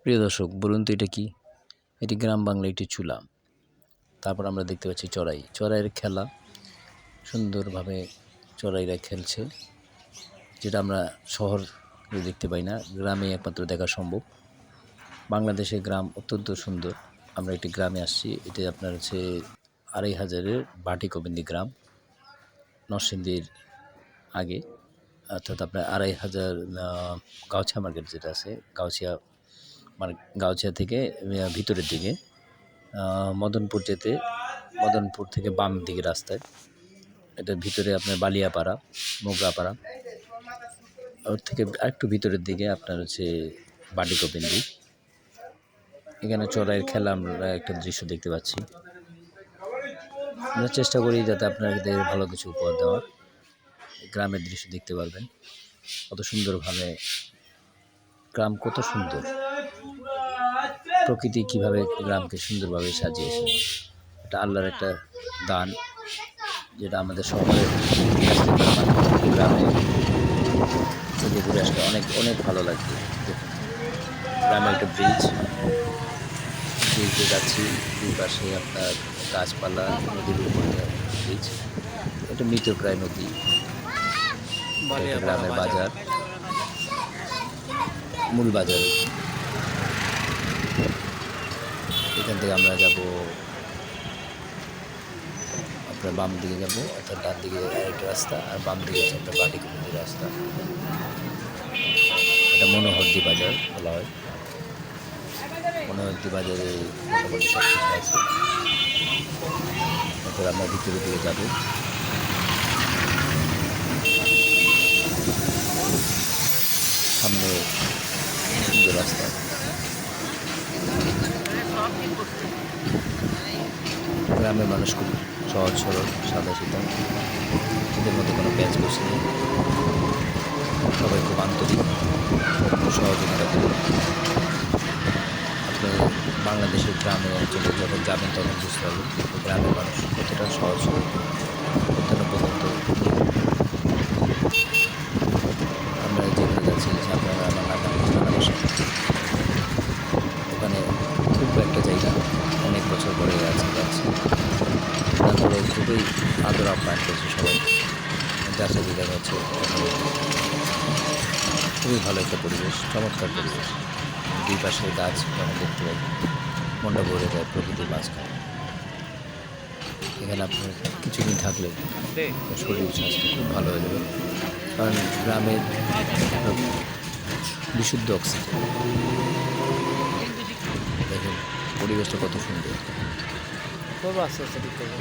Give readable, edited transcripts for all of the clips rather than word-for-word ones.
প্রিয় দর্শক, বলুন তো এটা কি? এটি গ্রাম বাংলা একটি চুলা। তারপর আমরা দেখতে পাচ্ছি চড়াই। চড়াইয়ের খেলা সুন্দরভাবে চড়াইরা খেলছে, যেটা আমরা শহরে দেখতে পাই না, গ্রামে একমাত্র দেখা সম্ভব। বাংলাদেশের গ্রাম অত্যন্ত সুন্দর। আমরা একটি গ্রামে আসছি, এটি আপনার হচ্ছে ২,৫০০-এর ভাটিকবিন্দি গ্রাম, নরসিংদীর আগে, অর্থাৎ আপনার ২,৫০০ গাউছিয়া মার্কেট যেটা আছে, গাউছিয়া থেকে ভিতরের দিকে মদনপুর থেকে বাম দিকে রাস্তায়, এটার ভিতরে আপনার বালিয়াপাড়া, মোগরাপাড়া, ওর থেকে আরেকটু ভিতরের দিকে আপনার হচ্ছে ভাটিকবিন্দি। এখানে চড়াইয়ের খেলা আমরা একটা দৃশ্য দেখতে পাচ্ছি। আমরা চেষ্টা করি যাতে আপনাদের ভালো কিছু উপহার দেওয়ার। গ্রামের দৃশ্য দেখতে পারবেন কত সুন্দরভাবে, গ্রাম কত সুন্দর, প্রকৃতি কিভাবে গ্রামকে সুন্দরভাবে সাজিয়েছে। এটা আল্লাহর একটা দান, যেটা আমাদের শহরের গ্রামে থেকে ঘুরে আসলে অনেক অনেক ভালো লাগবে। দেখুন, গ্রামে একটা ব্রিজে যাচ্ছি, দুই পাশে আপনার গাছপালা, নদীর উপরে ব্রিজ, এটা মৃতপ্রায় নদী, গ্রামের বাজার, মূল বাজার। এখান থেকে আমরা যাব আপনার বাম দিকে যাব, অর্থাৎ ডান দিকে একটা রাস্তা, আর বাম দিকে হচ্ছে আপনার ভাটিকবিন্দি রাস্তা। এটা মনোহরদী বাজার বলা হয়। মনোহরদী বাজারে মোটামুটি সব কিছু আছে। তারপর আমরা ভিতরের দিকে যাব। সামনে সুন্দর রাস্তা। গ্রামের মানুষ খুব সহজ সরল, সাদা সিধা, এদের মধ্যে কোনো প্যাচ গোছ নেই। সবাই খুব আন্তরিক, সহযোগিতা করে। আপনি বাংলাদেশের গ্রামে অঞ্চলে যখন যাবেন তখন বুঝতে পারবেন গ্রামের মানুষ কতটা সহজ সরল, অত্যন্ত পর্যন্ত। আমরা যেখানে যাচ্ছি আপনারা বাংলাদেশ, ওখানে খুব একটা জায়গা, অনেক বছর পরে যাচ্ছি, তারপরে খুবই আদর আপ্যায়ন করছে সবাই। যার সাথে দেখা যাচ্ছে খুবই ভালো একটা পরিবেশ, চমৎকার পরিবেশ। দুই পাশে গাছ যখন দেখতে পাই, মনটা ভরে যায় প্রকৃতির মাঝখানে। এখানে আপনার কিছুদিন থাকলে শরীর স্বাস্থ্য খুব ভালো হয়ে যাবে, কারণ গ্রামের বিশুদ্ধ অক্সিজেন। দেখুন পরিবেশটা কত সুন্দর।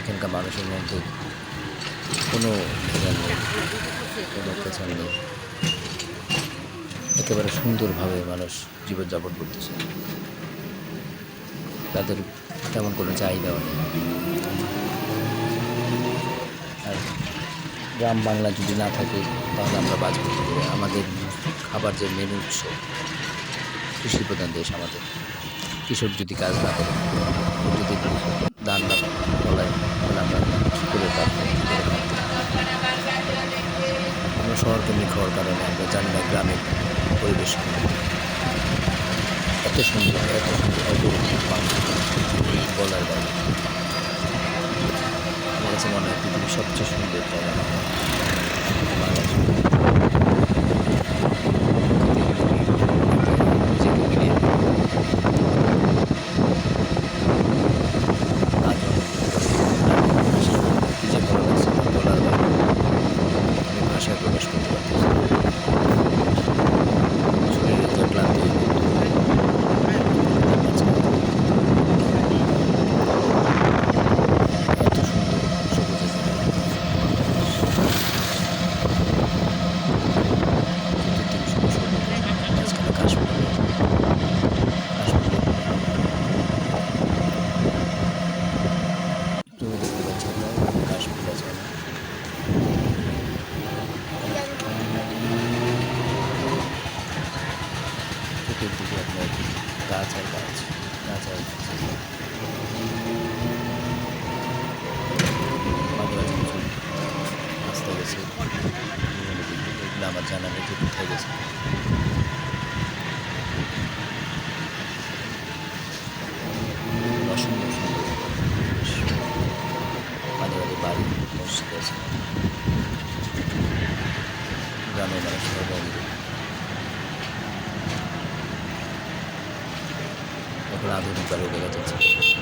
এখানকার মানুষের মধ্যে কোনো ভেজাল নেই, কোনো পেছাল নেই, একেবারে সুন্দরভাবে মানুষ জীবনযাপন করতেছে। তাদের তেমন কোনো চাহিদাও নেই। আর গ্রাম বাংলা যদি না থাকে তাহলে আমরা বাঁচব কী করে? আমাদের খাবার যে মেন উৎস, কৃষি প্রধান দেশ আমাদের, কৃষক যদি কাজ না করে, যদি ধান না ফলায়, তাহলে আমরা কী করে পারবো? আমরা শহরকেন্দ্রিক হওয়ার কারণে আমরা জানি না গ্রামের পরিবেশ এত সুন্দর, এত অপরূপ বলার বাইরে। আমার কাছে মনে হয় পৃথিবীর সবচেয়ে সুন্দর জায়গা বাংলাদেশ। নিজেকে মিলিয়ে কি যে ভালো লাগছে বলার বাইরে, আমি ভাষায় প্রকাশ করতে পারতেছি। শরীরে যে ক্লান্তি, এত সুন্দর সবুজের মাঝখানে কাশফুল, তুমি দেখতে পাচ্ছ না কাশফুল আছে। চতুর্দিকে আপনার গাছ আর গাছ, গাছ আর গাছ। মাঝে কিছু রাস্তা গেছে, এগুলো আমার জানা নেই যে কোথায় গেছে। বাড়ি মসজিদ আছে, গ্রামের মানুষের মন্দির। এখন আধুনিক বাড়ি দেখা যাচ্ছে।